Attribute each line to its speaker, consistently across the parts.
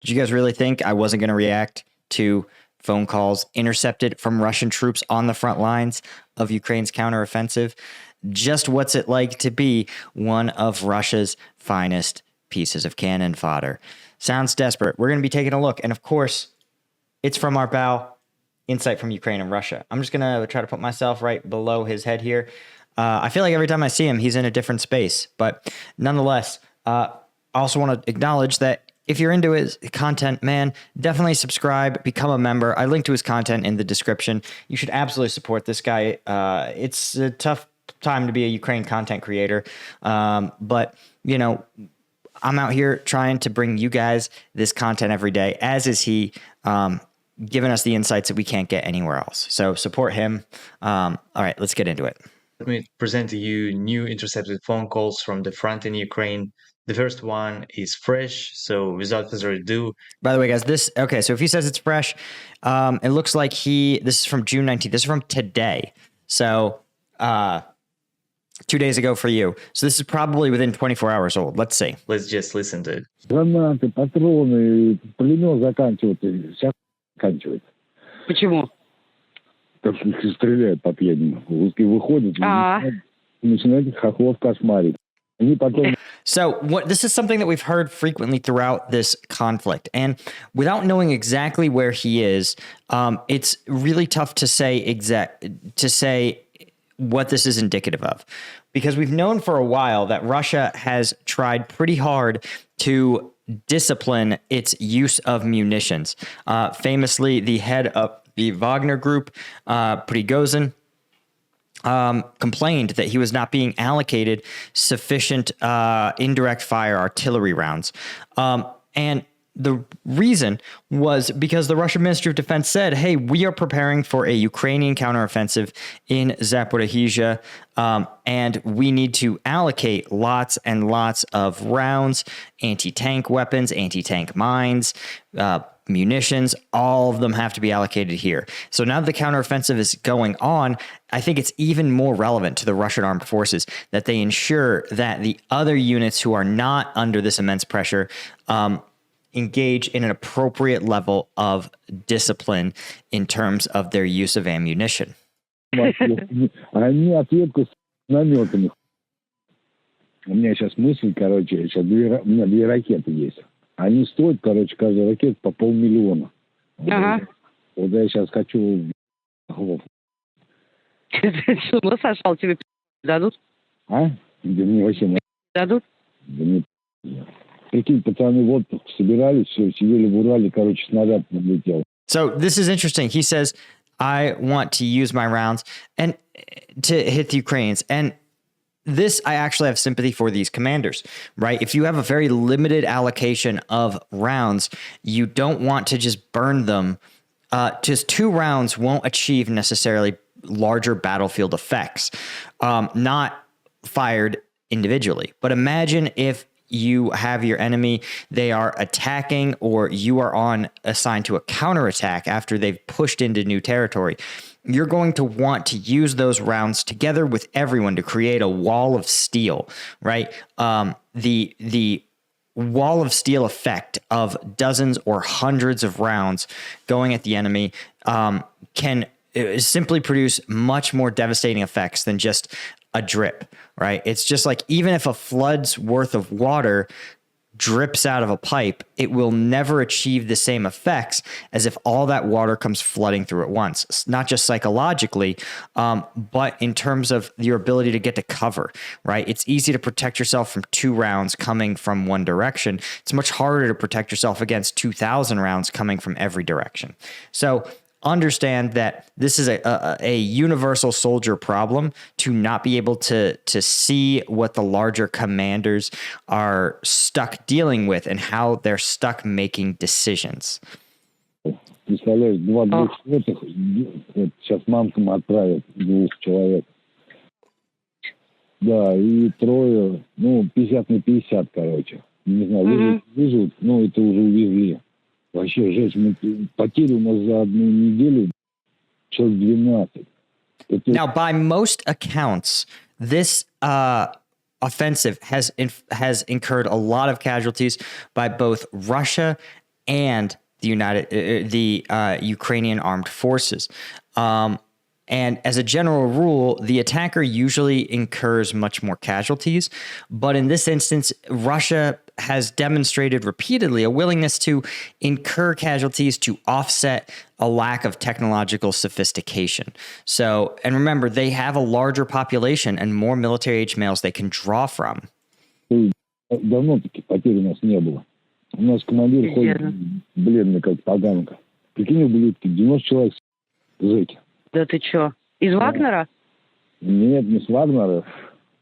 Speaker 1: Did you guys really think I wasn't going to react to phone calls intercepted from Russian troops on the front lines of Ukraine's counteroffensive? Just what's it like to be one of Russia's finest pieces of cannon fodder? Sounds desperate. We're going to be taking a look. And of course, it's from our bow, insight from Ukraine and Russia. I'm just going to try to put myself right below his head here. I feel like every time I see him, he's in a different space. But nonetheless, I also want to acknowledge that if you're into his content, man, definitely subscribe, become a member. I link to his content in the description. You should absolutely support this guy. It's a tough time to be a Ukraine content creator. But, you know, I'm out here trying to bring you guys this content every day, as is he, giving us the insights that we can't get anywhere else. So support him. All right, let's get into it.
Speaker 2: Let me present to you new intercepted phone calls from the front in Ukraine. The first one is fresh, so without further ado.
Speaker 1: By the way, guys, so if he says it's fresh, it looks like this is from June 19th. This is from today. So 2 days ago for you. So this is probably within 24 hours old. Let's see.
Speaker 2: Let's just listen to it.
Speaker 3: Гранаты, патроны, пулемет заканчивается, сейчас заканчивается.
Speaker 4: Почему?
Speaker 3: Так что стреляют по пьяному. Русские выходят, начинают хохлов кошмарить. Они потом...
Speaker 1: So this is something that we've heard frequently throughout this conflict. And without knowing exactly where he is, it's really tough to say what this is indicative of, because we've known for a while that Russia has tried pretty hard to discipline its use of munitions. Famously, the head of the Wagner Group, Prigozhin, complained that he was not being allocated sufficient indirect fire artillery rounds. And the reason was because the Russian Ministry of Defense said, hey, we are preparing for a Ukrainian counteroffensive in Zaporizhzhia, and we need to allocate lots and lots of rounds, anti-tank weapons, anti-tank mines, munitions. All of them have to be allocated here. So now that the counteroffensive is going on, I think it's even more relevant to the Russian armed forces that they ensure that the other units who are not under this immense pressure engage in an appropriate level of discipline in terms of their use of ammunition.
Speaker 3: Они ответку с наметами. У меня сейчас мысль, сейчас у меня 2 ракеты есть. Они стоят, каждая ракета по $500 000. Вот я сейчас хочу...
Speaker 4: Ты с ума сошел? Тебе дадут?
Speaker 3: А? Да мне вообще...
Speaker 4: Дадут?
Speaker 3: Да нет. Прикинь, пацаны в отпуск собирались, все, сидели в Урале, снаряд подлетел.
Speaker 1: So this is interesting. He says, I want to use my rounds and to hit the Ukrainians. And this, I actually have sympathy for these commanders, right? If you have a very limited allocation of rounds, you don't want to just burn them. Just 2 rounds won't achieve necessarily larger battlefield effects, not fired individually. But imagine if you have your enemy, they are attacking, or you are assigned to a counterattack after they've pushed into new territory. You're going to want to use those rounds together with everyone to create a wall of steel, right? The wall of steel effect of dozens or hundreds of rounds going at the enemy can simply produce much more devastating effects than just a drip, right? It's just like, even if a flood's worth of water drips out of a pipe, it will never achieve the same effects as if all that water comes flooding through at once. It's not just psychologically, but in terms of your ability to get to cover, right? It's easy to protect yourself from 2 rounds coming from one direction. It's much harder to protect yourself against 2,000 rounds coming from every direction. So understand that this is a universal soldier problem, to not be able to see what the larger commanders are stuck dealing with and how they're stuck making decisions.
Speaker 3: Представляешь, 2 двухсотых, сейчас мамкам отправят 2 человек. Да, и 3, 50 на 50, Не знаю, выживут, это уже увезли. Вообще жесть, потери у нас за 1 неделю человек 12.
Speaker 1: Now, by most accounts, this offensive has incurred a lot of casualties by both Russia and the Ukrainian armed forces. And as a general rule, the attacker usually incurs much more casualties. But in this instance, Russia has demonstrated repeatedly a willingness to incur casualties to offset a lack of technological sophistication. So, and remember, they have a larger population and more military-age males they can draw from.
Speaker 3: Давно таких потерь у нас не было. У нас командир ходит бледный, как поганка. Прикинь, ублюдки, 90 человек зэки.
Speaker 4: Да ты чё? Из Вагнера?
Speaker 3: Нет, не с Вагнера,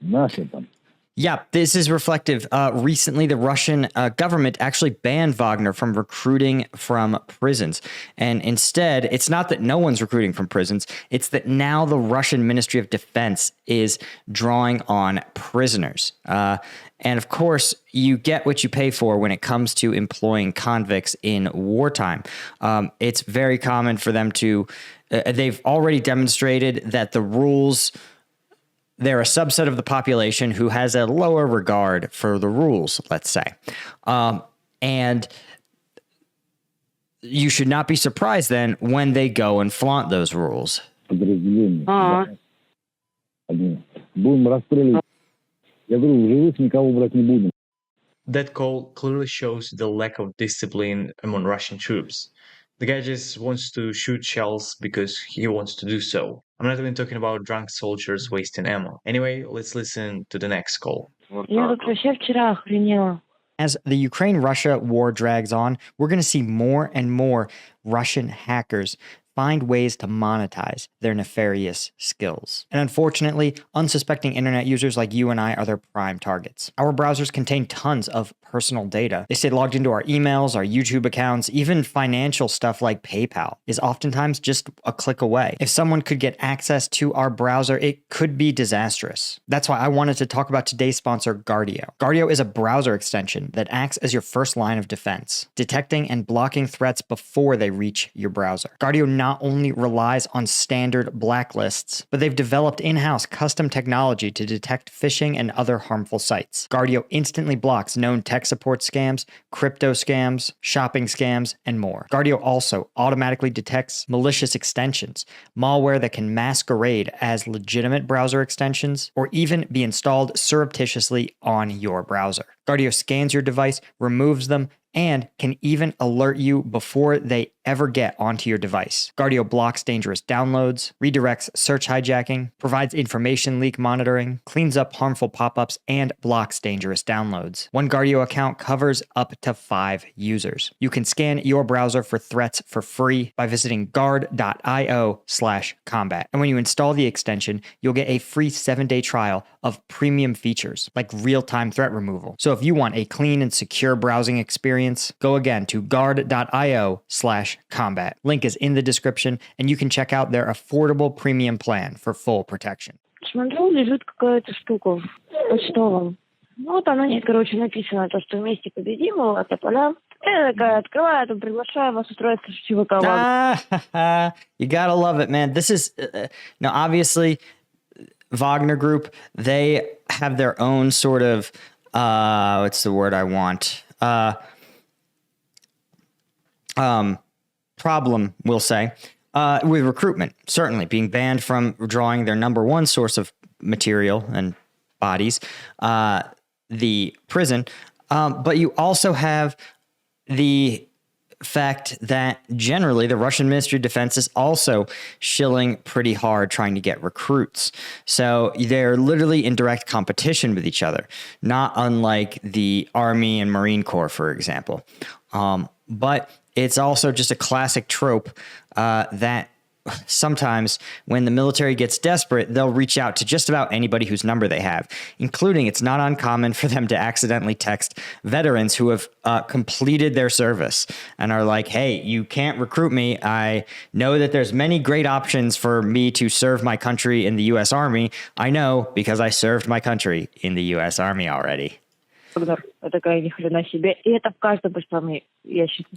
Speaker 3: наши там.
Speaker 1: Yeah, this is reflective. Recently, the Russian government actually banned Wagner from recruiting from prisons. And instead, it's not that no one's recruiting from prisons. It's that now the Russian Ministry of Defense is drawing on prisoners. And of course, you get what you pay for when it comes to employing convicts in wartime. It's very common for them to, they've already demonstrated that the rules, they're a subset of the population who has a lower regard for the rules, let's say. And you should not be surprised then when they go and flaunt those rules.
Speaker 3: Подразделение. Будем расстреливать. Я говорю, в живых никого брать не будем.
Speaker 2: That call clearly shows the lack of discipline among Russian troops. The guy just wants to shoot shells because he wants to do so. I'm not even talking about drunk soldiers wasting ammo. Anyway, let's listen to the next call.
Speaker 4: Я тут вообще вчера охренела.
Speaker 1: As the Ukraine-Russia war drags on, we're going to see more and more Russian hackers find ways to monetize their nefarious skills. And unfortunately, unsuspecting internet users like you and I are their prime targets. Our browsers contain tons of personal data. They stay logged into our emails, our YouTube accounts, even financial stuff like PayPal is oftentimes just a click away. If someone could get access to our browser, it could be disastrous. That's why I wanted to talk about today's sponsor, Guardio. Guardio is a browser extension that acts as your first line of defense, detecting and blocking threats before they reach your browser. Guardio not only relies on standard blacklists, but they've developed in-house custom technology to detect phishing and other harmful sites. Guardio instantly blocks known tech support scams, crypto scams, shopping scams, and more. Guardio also automatically detects malicious extensions, malware that can masquerade as legitimate browser extensions, or even be installed surreptitiously on your browser. Guardio scans your device, removes them, and can even alert you before they ever get onto your device. Guardio blocks dangerous downloads, redirects search hijacking, provides information leak monitoring, cleans up harmful pop-ups, and blocks dangerous downloads. One Guardio account covers up to 5 users. You can scan your browser for threats for free by visiting guard.io/combat. And when you install the extension, you'll get a free 7-day trial of premium features like real-time threat removal. So if you want a clean and secure browsing experience, go again to guard.io/combat. Link is in the description, and you can check out their affordable premium plan for full protection.
Speaker 5: Смотрю, лежит какая-то штука в почтовом. Ну, вот она, короче, написано, то, что вместе победим, вот, тополя. Я такая открываю, там, приглашаю вас устроиться в ЧВК.
Speaker 1: You gotta love it, man. This is, now obviously, Wagner Group, they have their own sort of, what's the word I want? Problem, we'll say, with recruitment, certainly being banned from drawing their number one source of material and bodies, the prison. But you also have the fact that generally the Russian Ministry of Defense is also shilling pretty hard trying to get recruits. So they're literally in direct competition with each other, not unlike the Army and Marine Corps, for example. But it's also just a classic trope that sometimes when the military gets desperate, they'll reach out to just about anybody whose number they have, including it's not uncommon for them to accidentally text veterans who have completed their service and are like, hey, you can't recruit me. I know that there's many great options for me to serve my country in the U.S. Army. I know because I served my country in the U.S. Army already.
Speaker 5: Я такая, ни хрена себе. И это в каждом почтовом ящике.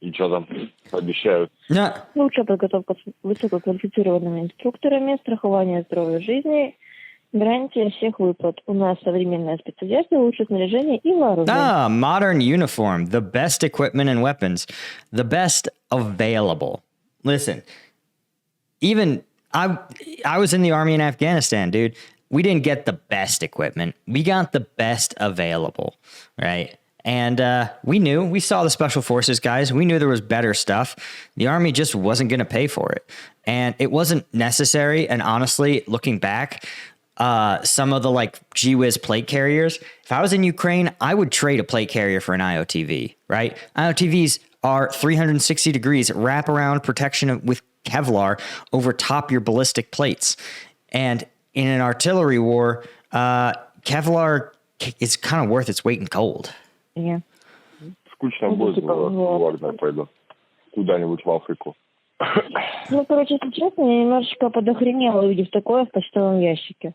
Speaker 6: И что там обещают?
Speaker 5: Лучшая подготовка с высококвалифицированными инструкторами, страхование здоровья жизни Гарантия всех выплат. У нас современная спецодежда, лучшее снаряжение и вооружение.
Speaker 1: Modern uniform, the best equipment and weapons, the best available. Listen, even I was in the army in Afghanistan, dude. We didn't get the best equipment. We got the best available, right? And we saw the special forces guys. We knew there was better stuff. The army just wasn't going to pay for it. And it wasn't necessary. And honestly, looking back, some of the like G-Wiz plate carriers, if I was in Ukraine, I would trade a plate carrier for an IOTV, right? IOTVs are 360 degrees wraparound protection with Kevlar over top your ballistic plates. And in an artillery war, Kevlar is kind of worth its weight in gold.
Speaker 5: Yeah.
Speaker 6: Скучно будет в Вагнер пойду. Куда-нибудь в Африку.
Speaker 5: Ну, короче, если честно, я немножечко подохренела, увидев такое в почтовом ящике.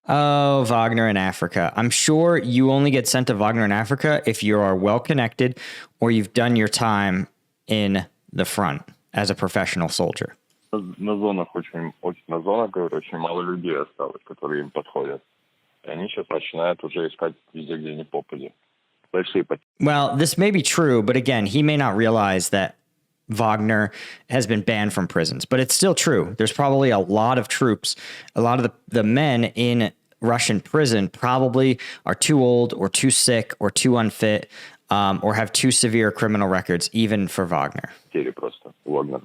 Speaker 1: Oh, Wagner in Africa. I'm sure you only get sent to Wagner in Africa if you are well connected or you've done your time in the front as a professional soldier.
Speaker 6: На зонах на зонах, говорю, очень мало людей осталось, которые им подходят. И они сейчас начинают уже искать везде, где ни попади. Большие потери.
Speaker 1: Well, this may be true, but again, he may not realize that Wagner has been banned from prisons, but it's still true. There's probably a lot of troops, a lot of the men in Russian prison probably are too old or too sick or too unfit or have too severe criminal records, even for Wagner.
Speaker 6: Потери просто Вагнер.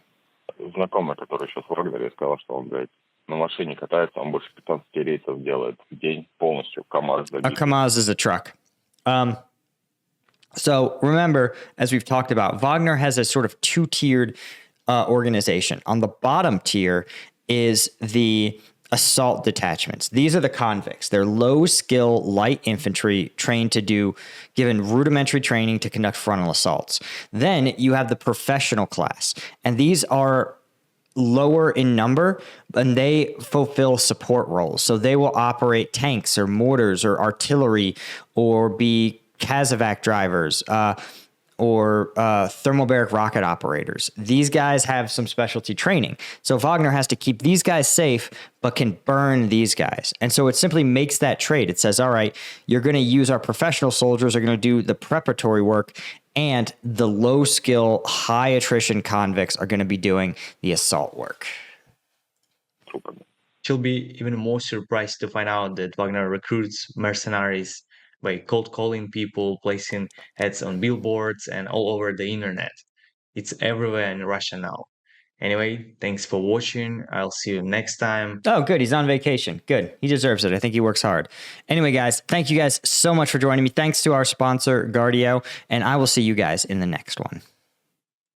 Speaker 6: Знакомый, который сейчас в Вагнере, сказал, что он, блядь, на машине катается, он больше 15 рейсов делает в день полностью. КамАЗ забит.
Speaker 1: A KamAZ is a truck. So remember, as we've talked about, Wagner has a sort of two-tiered organization. On the bottom tier is the assault detachments. These are the convicts. They're low-skill light infantry trained to given rudimentary training to conduct frontal assaults. Then you have the professional class, and these are lower in number, and they fulfill support roles. So they will operate tanks or mortars or artillery or be Kazovac drivers or thermobaric rocket operators. These guys have some specialty training. So Wagner has to keep these guys safe, but can burn these guys. And so it simply makes that trade. It says, all right, you're going to use our professional soldiers, are going to do the preparatory work, and the low skill, high attrition convicts are going to be doing the assault work.
Speaker 2: She'll be even more surprised to find out that Wagner recruits mercenaries by cold calling people, placing ads on billboards and all over the internet. It's everywhere in Russia now. Anyway, thanks for watching. I'll see you next time.
Speaker 1: Oh, good. He's on vacation. Good. He deserves it. I think he works hard. Anyway, guys, thank you guys so much for joining me. Thanks to our sponsor, Guardio, and I will see you guys in the next one.